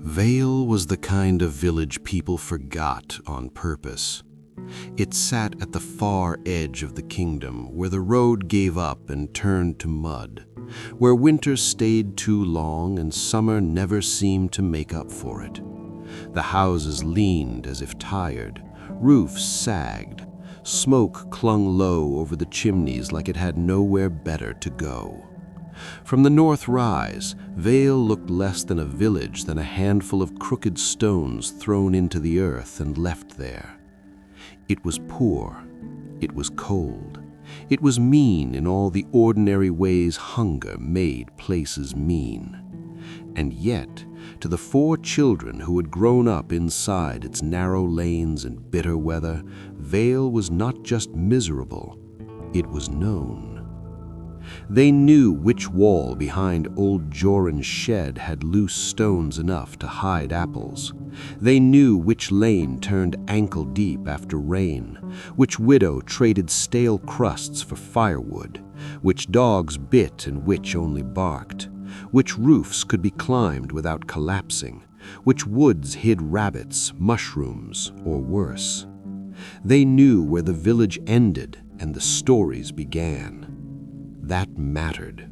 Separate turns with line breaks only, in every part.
Vael was the kind of village people forgot on purpose. It sat at the far edge of the kingdom, where the road gave up and turned to mud, where winter stayed too long and summer never seemed to make up for it. The houses leaned as if tired, roofs sagged, smoke clung low over the chimneys like it had nowhere better to go. From the north rise, Vael looked less than a village than a handful of crooked stones thrown into the earth and left there. It was poor, it was cold, it was mean in all the ordinary ways hunger made places mean. And yet, to the 4 children who had grown up inside its narrow lanes and bitter weather, Vael was not just miserable, it was known. They knew which wall behind old Joran's shed had loose stones enough to hide apples. They knew which lane turned ankle-deep after rain, which widow traded stale crusts for firewood, which dogs bit and which only barked, which roofs could be climbed without collapsing, which woods hid rabbits, mushrooms, or worse. They knew where the village ended and the stories began. That mattered.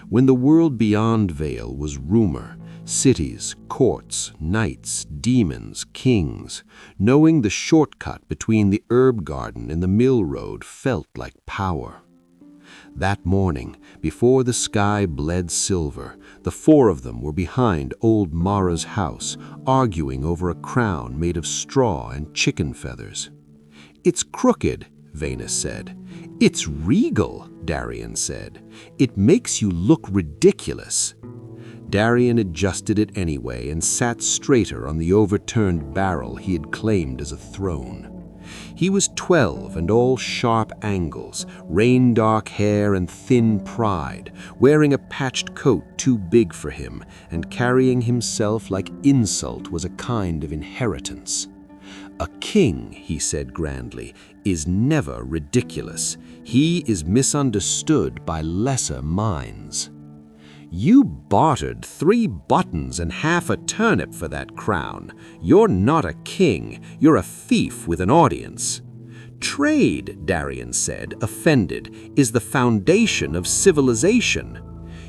When the world beyond Vael was rumor, cities, courts, knights, demons, kings, knowing the shortcut between the herb garden and the mill road felt like power. That morning, before the sky bled silver, the 4 of them were behind old Mara's house, arguing over a crown made of straw and chicken feathers. "It's crooked," Veyna said. "It's regal," Darien said. "It makes you look ridiculous." Darien adjusted it anyway and sat straighter on the overturned barrel he had claimed as a throne. He was 12 and all sharp angles, rain-dark hair and thin pride, wearing a patched coat too big for him and carrying himself like insult was a kind of inheritance. "A king," he said grandly, "is never ridiculous. He is misunderstood by lesser minds." "You bartered 3 buttons and half a turnip for that crown. You're not a king, you're a thief with an audience." "Trade," Darien said, offended, "is the foundation of civilization.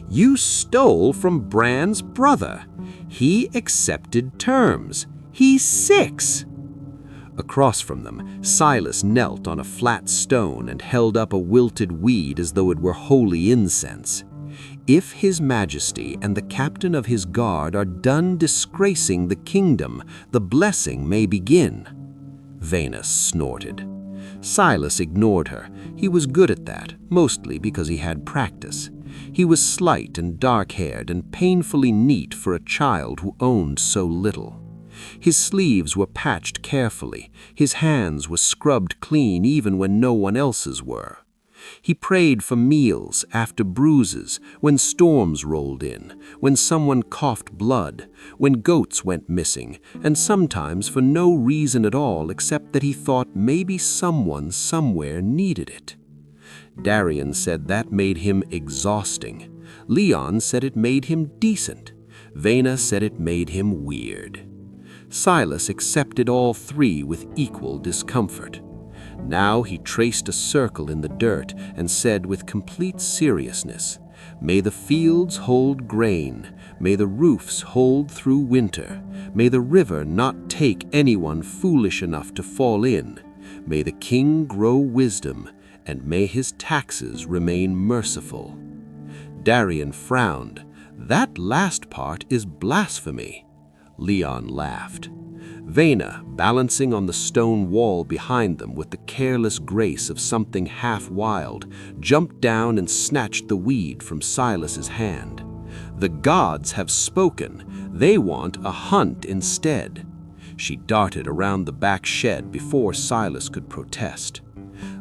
You stole from Bran's brother. He accepted terms. He's 6. Across from them, Silas knelt on a flat stone and held up a wilted weed as though it were holy incense. "If His Majesty and the captain of his guard are done disgracing the kingdom, the blessing may begin." Veyna snorted. Silas ignored her. He was good at that, mostly because he had practice. He was slight and dark-haired and painfully neat for a child who owned so little. His sleeves were patched carefully, his hands were scrubbed clean even when no one else's were. He prayed for meals, after bruises, when storms rolled in, when someone coughed blood, when goats went missing, and sometimes for no reason at all except that he thought maybe someone somewhere needed it. Darien said that made him exhausting. Leon said it made him decent. Veyna said it made him weird. Silas accepted all 3 with equal discomfort. Now he traced a circle in the dirt and said with complete seriousness, "May the fields hold grain, may the roofs hold through winter, may the river not take anyone foolish enough to fall in, may the king grow wisdom, and may his taxes remain merciful." Darien frowned. "That last part is blasphemy." Leon laughed. Veyna, balancing on the stone wall behind them with the careless grace of something half-wild, jumped down and snatched the weed from Silas's hand. "The gods have spoken. They want a hunt instead." She darted around the back shed before Silas could protest.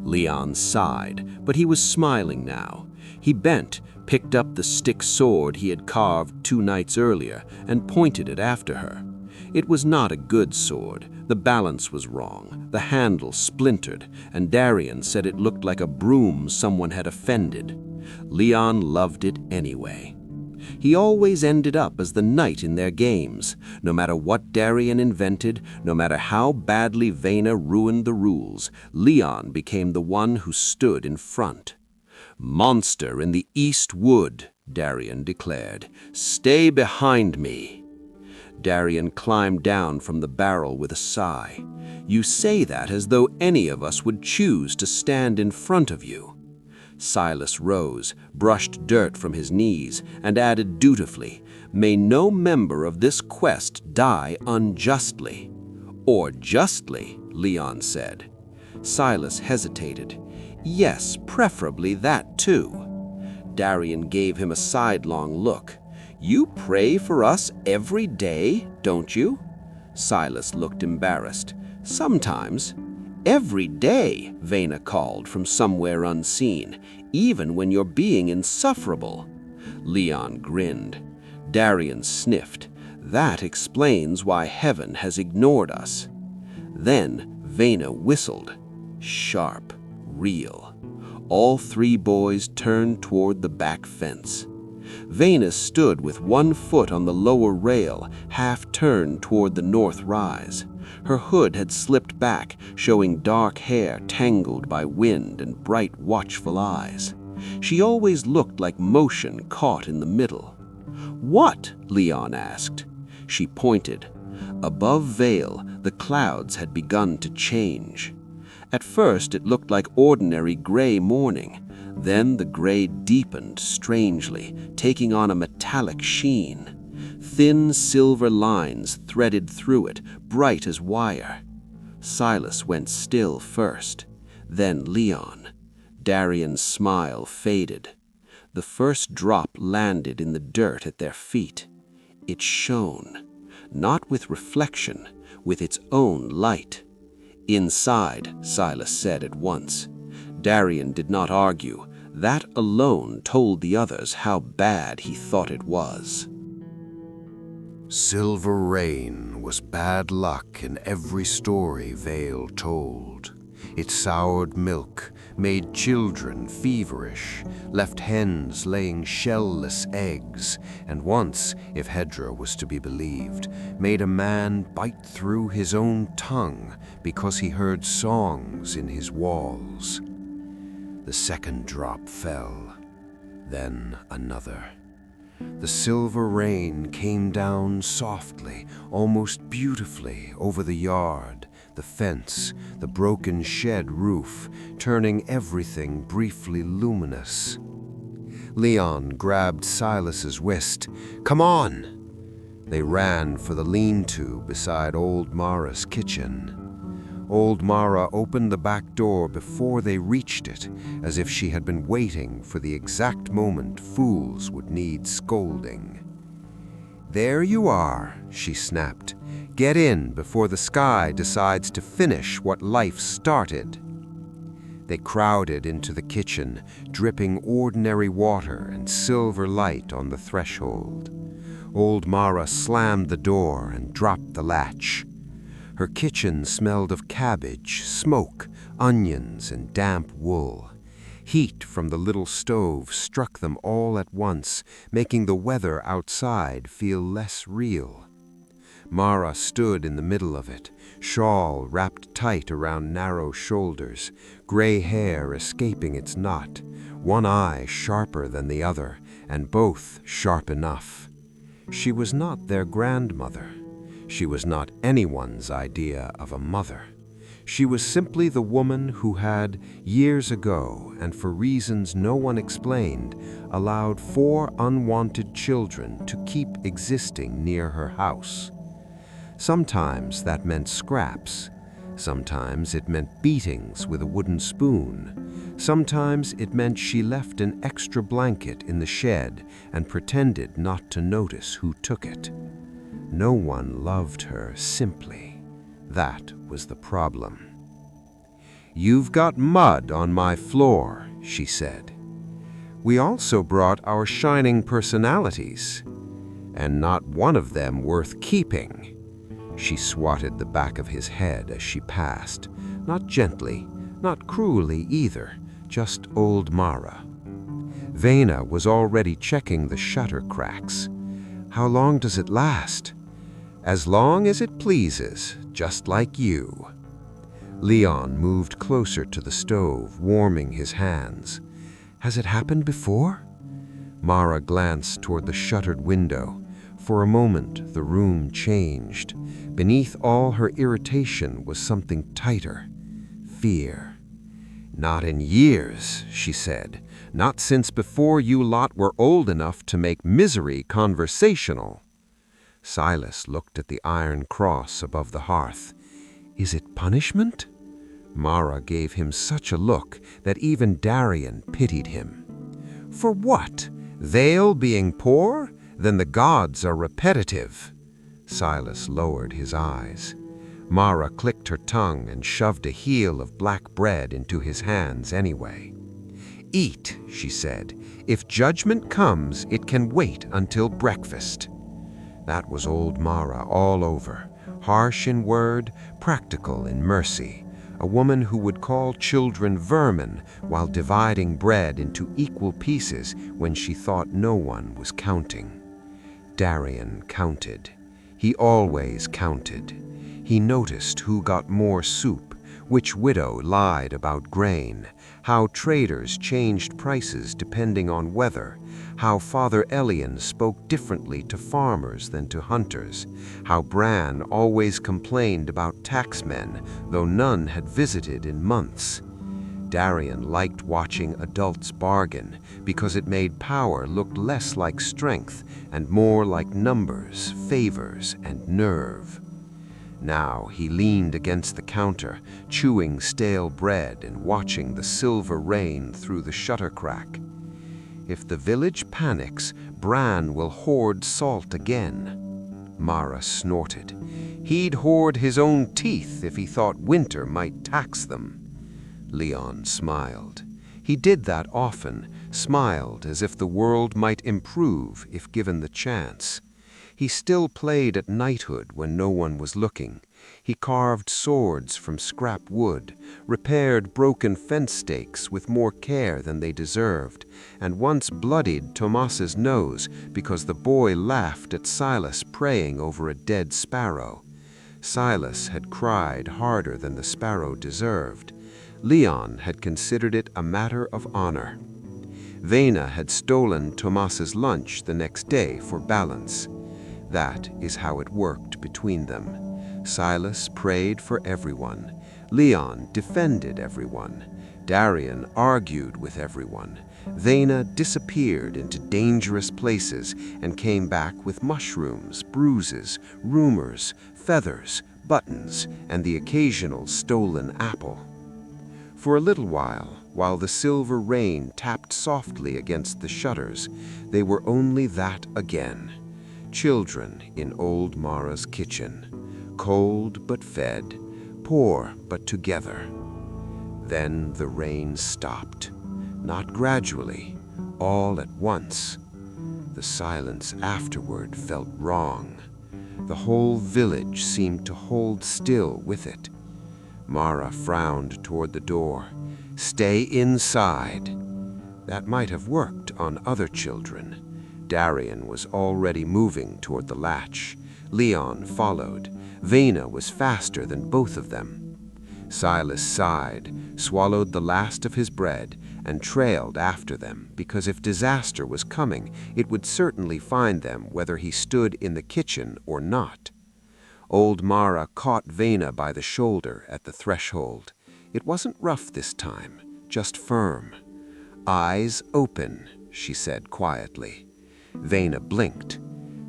Leon sighed, but he was smiling now. He bent, picked up the stick sword he had carved 2 nights earlier, and pointed it after her. It was not a good sword. The balance was wrong, the handle splintered, and Darien said it looked like a broom someone had offended. Leon loved it anyway.
He always ended up as the knight in their games. No matter what Darien invented, no matter how badly Veyna ruined the rules, Leon became the one who stood in front. "Monster in the East Wood," Darien declared. "Stay behind me." Darien climbed down from the barrel with a sigh. "You say that as though any of us would choose to stand in front of you." Silas rose, brushed dirt from his knees, and added dutifully, "May no member of this quest die unjustly." "Or justly," Leon said. Silas hesitated. "Yes, preferably that too." Darien gave him a sidelong look. "You pray for us every day, don't you?" Silas looked embarrassed. "Sometimes." "Every day," Veyna called from somewhere unseen, "even when you're being insufferable." Leon grinned. Darien sniffed. "That explains why heaven has ignored us." Then Veyna whistled. Sharp, real. All three boys turned toward the back fence. Veyna stood with one foot on the lower rail, half turned toward the north rise. Her hood had slipped back, showing dark hair tangled by wind and bright, watchful eyes. She always looked like motion caught in the middle. "What?" Leon asked. She pointed. Above Vael, the clouds had begun to change. At first it looked like ordinary gray morning. Then the gray deepened strangely, taking on a metallic sheen. Thin silver lines threaded through it, bright as wire. Silas went still first, then Leon. Darien's smile faded. The first drop landed in the dirt at their feet. It shone, not with reflection, with its own light. "Inside," Silas said at once. Darien did not argue. That alone told the others how bad he thought it was.
Silver rain was bad luck in every story Vael told. It soured milk, made children feverish, left hens laying shell-less eggs, and once, if Hedra was to be believed, made a man bite through his own tongue because he heard songs in his walls. The second drop fell, then another. The silver rain came down softly, almost beautifully, over the yard, the fence, the broken shed roof, turning everything briefly luminous. Leon grabbed Silas's wrist. "Come on!" They ran for the lean-to beside old Mara's kitchen. Old Mara opened the back door before they reached it, as if she had been waiting for the exact moment fools would need scolding. "There you are," she snapped. "Get in before the sky decides to finish what life started." They crowded into the kitchen, dripping ordinary water and silver light on the threshold. Old Mara slammed the door and dropped the latch. Her kitchen smelled of cabbage, smoke, onions, and damp wool. Heat from the little stove struck them all at once, making the weather outside feel less real. Mara stood in the middle of it, shawl wrapped tight around narrow shoulders, gray hair escaping its knot, one eye sharper than the other, and both sharp enough. She was not their grandmother. She was not anyone's idea of a mother. She was simply the woman who had, years ago, and for reasons no one explained, allowed 4 unwanted children to keep existing near her house. Sometimes that meant scraps. Sometimes it meant beatings with a wooden spoon. Sometimes it meant she left an extra blanket in the shed and pretended not to notice who took it. No one loved her simply. That was the problem. "You've got mud on my floor," she said. "We also brought our shining personalities, and not one of them worth keeping." She swatted the back of his head as she passed, not gently, not cruelly either, just old Mara.
Veyna was already checking the shutter cracks. "How long does it last?" "As long as it pleases, just like you." Leon moved closer to the stove, warming his hands. "Has it happened before?" Mara glanced toward the shuttered window. For a moment, the room changed. Beneath all her irritation was something tighter. Fear. "Not in years," she said. "Not since before you lot were old enough to make misery conversational." Silas looked at the iron cross above the hearth. "Is it punishment?" Mara gave him such a look that even Darien pitied him. "For what? Vael being poor? Then the gods are repetitive." Silas lowered his eyes. Mara clicked her tongue and shoved a heel of black bread into his hands anyway. "Eat," she said. "If judgment comes, it can wait until breakfast." That was old Mara all over, harsh in word, practical in mercy. A woman who would call children vermin while dividing bread into equal pieces when she thought no one was counting. Darien counted. He always counted. He noticed who got more soup, which widow lied about grain, how traders changed prices depending on weather, how Father Elian spoke differently to farmers than to hunters, how Bran always complained about taxmen, though none had visited in months. Darien liked watching adults bargain because it made power look less like strength and more like numbers, favors, and nerve. Now he leaned against the counter, chewing stale bread and watching the silver rain through the shutter crack. "If the village panics, Bran will hoard salt again." Mara snorted. "He'd hoard his own teeth if he thought winter might tax them." Leon smiled. He did that often, smiled as if the world might improve if given the chance. He still played at knighthood when no one was looking. He carved swords from scrap wood, repaired broken fence stakes with more care than they deserved, and once bloodied Tomas's nose because the boy laughed at Silas praying over a dead sparrow. Silas had cried harder than the sparrow deserved. Leon had considered it a matter of honor. Veyna had stolen Tomas's lunch the next day for balance. That is how it worked between them. Silas prayed for everyone. Leon defended everyone. Darien argued with everyone. Veyna disappeared into dangerous places and came back with mushrooms, bruises, rumors, feathers, buttons, and the occasional stolen apple. For a little while the silver rain tapped softly against the shutters, they were only that again. Children in old Mara's kitchen, cold but fed, poor but together. Then the rain stopped, not gradually, all at once. The silence afterward felt wrong. The whole village seemed to hold still with it. Mara frowned toward the door. "Stay inside." That might have worked on other children. Darien was already moving toward the latch. Leon followed. Veyna was faster than both of them. Silas sighed, swallowed the last of his bread, and trailed after them, because if disaster was coming, it would certainly find them whether he stood in the kitchen or not. Old Mara caught Veyna by the shoulder at the threshold. It wasn't rough this time, just firm. "Eyes open," she said quietly. Veyna blinked.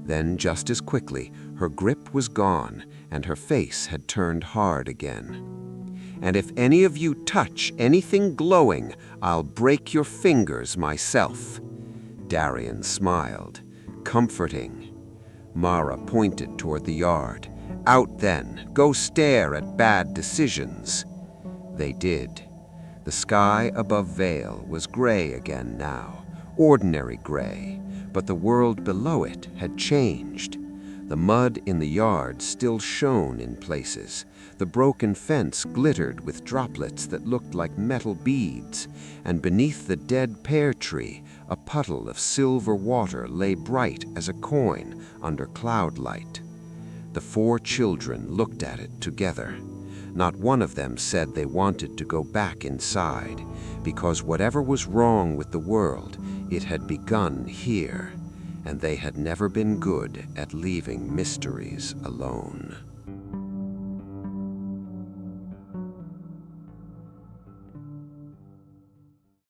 Then, just as quickly, her grip was gone and her face had turned hard again. "And if any of you touch anything glowing, I'll break your fingers myself." Darien smiled, comforting. Mara pointed toward the yard. "Out then, go stare at bad decisions." They did. The sky above Vael was gray again now, ordinary gray, but the world below it had changed. The mud in the yard still shone in places. The broken fence glittered with droplets that looked like metal beads, and beneath the dead pear tree, a puddle of silver water lay bright as a coin under cloud light. The 4 children looked at it together. Not one of them said they wanted to go back inside, because whatever was wrong with the world, it had begun here, and they had never been good at leaving mysteries alone.